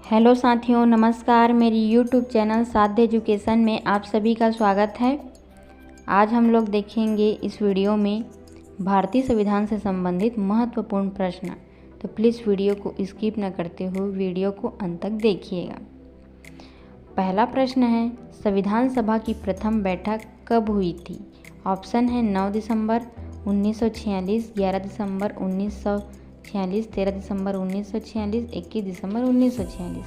Hello साथियों, नमस्कार। मेरी यूट्यूब चैनल साध्य एजुकेशन में आप सभी का स्वागत है। आज हम लोग देखेंगे इस वीडियो में भारतीय संविधान से संबंधित महत्वपूर्ण प्रश्न। तो प्लीज़ वीडियो को स्किप न करते हुए वीडियो को अंत तक देखिएगा। पहला प्रश्न है, संविधान सभा की प्रथम बैठक कब हुई थी? ऑप्शन है 9 दिसंबर 1946, 11 दिसंबर 1946, 13 दिसंबर 1946, 21 दिसंबर 1946।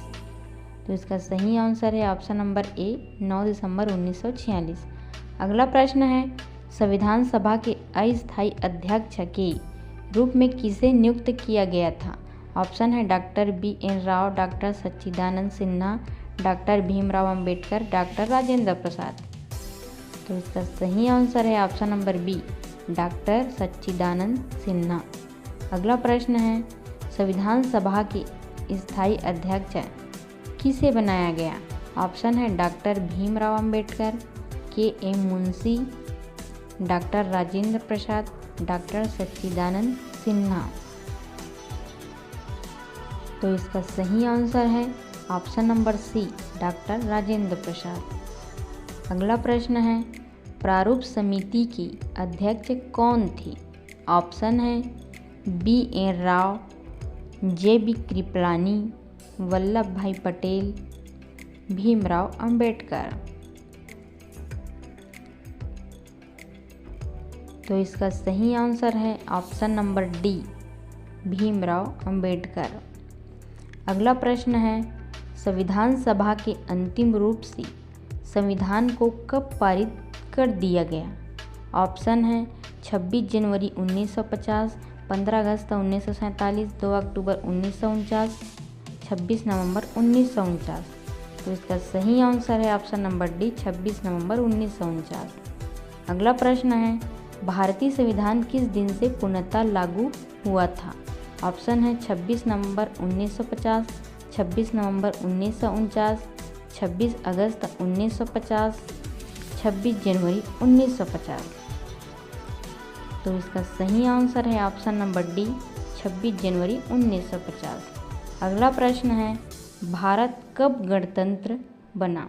तो इसका सही आंसर है ऑप्शन नंबर ए, 9 दिसंबर 1946। अगला प्रश्न है, संविधान सभा के अस्थायी अध्यक्ष के रूप में किसे नियुक्त किया गया था? ऑप्शन है doctor BN. Rao, doctor Sachchidanand Sinha, doctor Bhimrao Ambedkar, doctor Rajendra प्रसाद। तो इसका सही आंसर है option number B, doctor Sachchidanand Sinha. अगला प्रश्न है, संविधान सभा के स्थायी अध्यक्ष किसे बनाया गया? ऑप्शन है doctor Bhimrao Ambedkar, K M. Munshi, doctor Rajendra Prasad, doctor Sachchidanand Sinha. तो इसका सही आंसर है option number C, doctor Rajendra Prasad. अगला प्रश्न है, प्रारूप समिति की अध्यक्ष कौन थी? ऑप्शन है बी.एन. राव, जे.बी. कृपलानी, वल्लभ भाई पटेल, भीमराव अंबेडकर। तो इसका सही आंसर है option number D, Bhimrao Ambedkar. अगला प्रश्न है, संविधान सभा के अंतिम रूप से संविधान को कब पारित कर दिया गया? ऑप्शन है 26 जनवरी 1950, 15 अगस्त 1947, 2 अक्टूबर 1949, 26 नवंबर 1949। तो इसका सही आंसर है ऑप्शन नंबर डी, 26 नवंबर 1949। अगला प्रश्न है, भारतीय संविधान किस दिन से पूर्णतः लागू हुआ था? ऑप्शन है 26 नवंबर 1950, 26 नवंबर 1949, 26 अगस्त 1950, 26 जनवरी 1950। तो इसका सही आंसर है ऑप्शन नंबर डी, 26 जनवरी 1950। अगला प्रश्न है, भारत कब गणतंत्र बना?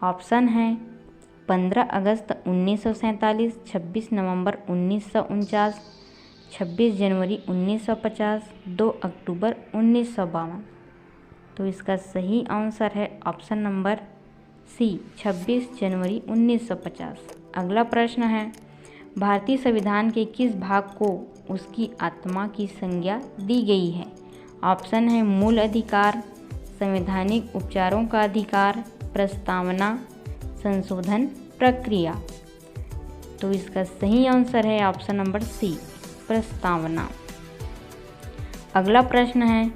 ऑप्शन है 15 अगस्त 1947, 26 नवंबर 1949, 26 जनवरी 1950, 2 अक्टूबर 1952। तो इसका सही आंसर है ऑप्शन नंबर सी, 26 जनवरी 1950। अगला प्रश्न है, भारतीय संविधान के किस भाग को उसकी आत्मा की संज्ञा दी गई है? ऑप्शन है मूल अधिकार, संवैधानिक उपचारों का अधिकार, प्रस्तावना, संशोधन प्रक्रिया। तो इसका सही आंसर है ऑप्शन नंबर सी, प्रस्तावना। अगला प्रश्न है,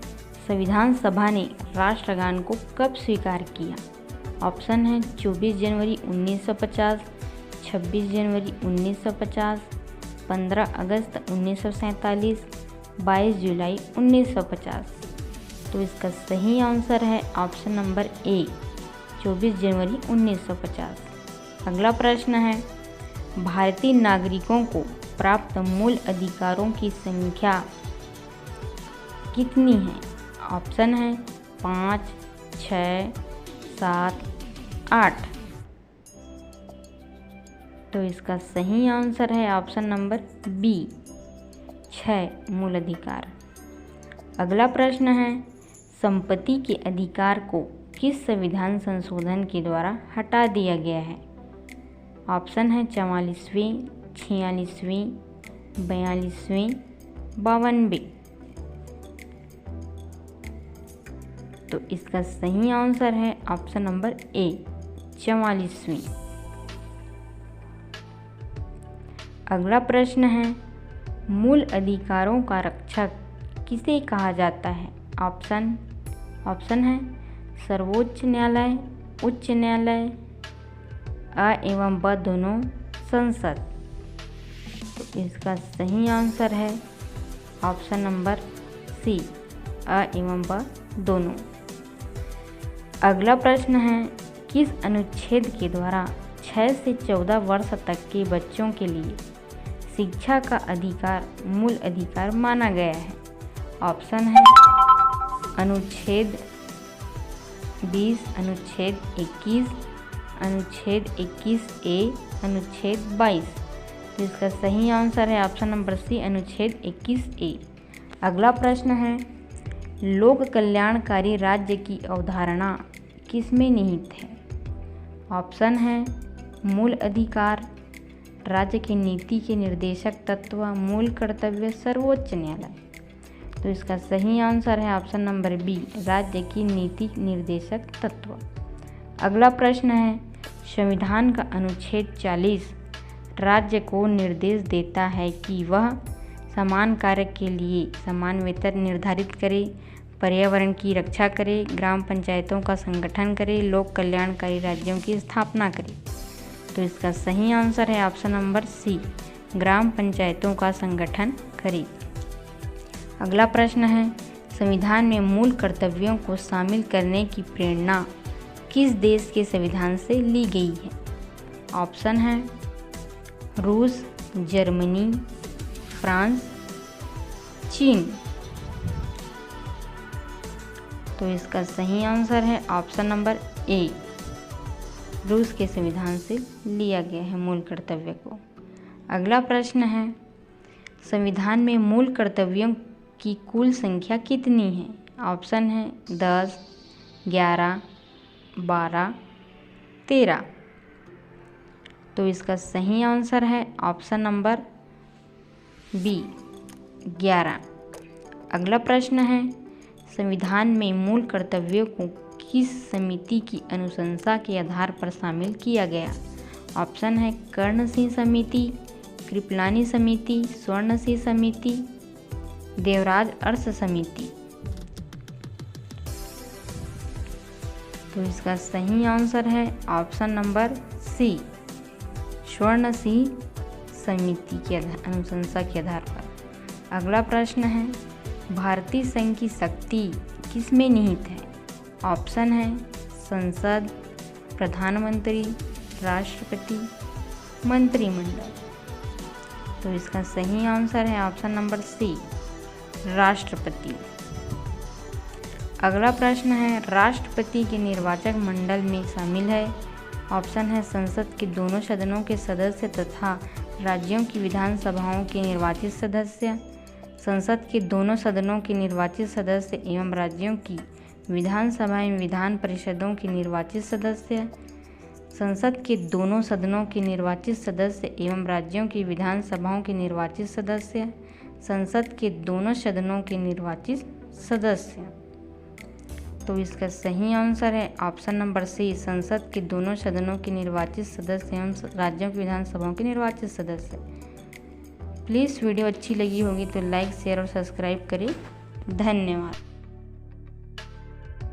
संविधान सभा ने राष्ट्रगान को कब स्वीकार किया? ऑप्शन है 24 जनवरी 1950, 26 जनवरी 1950, 15 अगस्त 1947, 22 जुलाई 1950। तो इसका सही आंसर है ऑप्शन नंबर ए, 24 जनवरी 1950। अगला प्रश्न है, भारतीय नागरिकों को प्राप्त मूल अधिकारों की संख्या कितनी है? ऑप्शन है 5, 6, 7, 8। तो इसका सही आंसर है ऑप्शन नंबर बी, 6 मूल अधिकार। अगला प्रश्न है, संपत्ति के अधिकार को किस संविधान संशोधन के द्वारा हटा दिया गया है? ऑप्शन है 44वें, 46वें, 42वें, 52वें। तो इसका सही आंसर है ऑप्शन नंबर ए, 44वें। अगला प्रश्न है, मूल अधिकारों का रक्षक किसे कहा जाता है? ऑप्शन है सर्वोच्च न्यायालय, उच्च न्यायालय, अ एवं ब दोनों, संसद। तो इसका सही आंसर है ऑप्शन नंबर सी, अ एवं ब दोनों। अगला प्रश्न है, किस अनुच्छेद के द्वारा 6 से 14 वर्ष तक के बच्चों के लिए शिक्षा का अधिकार मूल अधिकार माना गया है? ऑप्शन है अनुच्छेद 20, अनुच्छेद 21, अनुच्छेद 21A, अनुच्छेद 22। तो इसका सही आंसर है ऑप्शन नंबर सी, अनुच्छेद 21A। अगला प्रश्न है, लोक कल्याणकारी राज्य की अवधारणा किसमें निहित है? ऑप्शन है मूल अधिकार, राज्य की नीति के निर्देशक तत्व, मूल कर्तव्य, सर्वोच्च न्यायालय। तो इसका सही आंसर है ऑप्शन नंबर बी, राज्य की नीति निर्देशक तत्व। अगला प्रश्न है, संविधान का अनुच्छेद 40 राज्य को निर्देश देता है कि वह समान कार्य के लिए समान वेतन निर्धारित करे, पर्यावरण की रक्षा करे, ग्राम पंचायतों का संगठन करे, लोक कल्याणकारी राज्यों की स्थापना करे। तो इसका सही आंसर है ऑप्शन नंबर सी, ग्राम पंचायतों का संगठन करे। अगला प्रश्न है, संविधान में मूल कर्तव्यों को शामिल करने की प्रेरणा किस देश के संविधान से ली गई है? ऑप्शन है रूस, जर्मनी, फ्रांस, चीन। तो इसका सही आंसर है ऑप्शन नंबर ए, रूस के संविधान से लिया गया है मूल कर्तव्य को। अगला प्रश्न है, संविधान में मूल कर्तव्यों की कुल संख्या कितनी है? ऑप्शन है 10, 11, 12, 13। तो इसका सही आंसर है ऑप्शन नंबर बी, 11। अगला प्रश्न है, संविधान में मूल कर्तव्यों को किस समिति की अनुशंसा के आधार पर शामिल किया गया? ऑप्शन है कर्ण सिंह समिति, कृपलानी समिति, स्वर्ण सिंह समिति, देवराज अरस समिति। तो इसका सही आंसर है ऑप्शन नंबर सी, स्वर्ण सिंह समिति के अनुशंसा के आधार पर। अगला प्रश्न है, भारतीय संघ की शक्ति किसमें निहित है? ऑप्शन है संसद, प्रधानमंत्री, राष्ट्रपति, मंत्रिमंडल। तो इसका सही आंसर है ऑप्शन नंबर सी, राष्ट्रपति। अगला प्रश्न है, राष्ट्रपति के निर्वाचक मंडल में शामिल है? ऑप्शन है संसद के दोनों सदनों के सदस्य तथा राज्यों की विधानसभाओं के निर्वाचित सदस्य, संसद के दोनों सदनों के निर्वाचित सदस्य एवं राज्यों की विधानसभा एवं विधान परिषदों के निर्वाचित सदस्य, संसद के दोनों सदनों के निर्वाचित सदस्य एवं राज्यों की विधानसभाओं के निर्वाचित सदस्य, संसद के दोनों सदनों के निर्वाचित सदस्य। तो इसका सही आंसर है ऑप्शन नंबर सी, संसद के दोनों सदनों के निर्वाचित सदस्य एवं राज्यों की विधानसभाओं के निर्वाचित सदस्य। प्लीज़ वीडियो अच्छी लगी होगी तो लाइक, शेयर और सब्सक्राइब करें। धन्यवाद।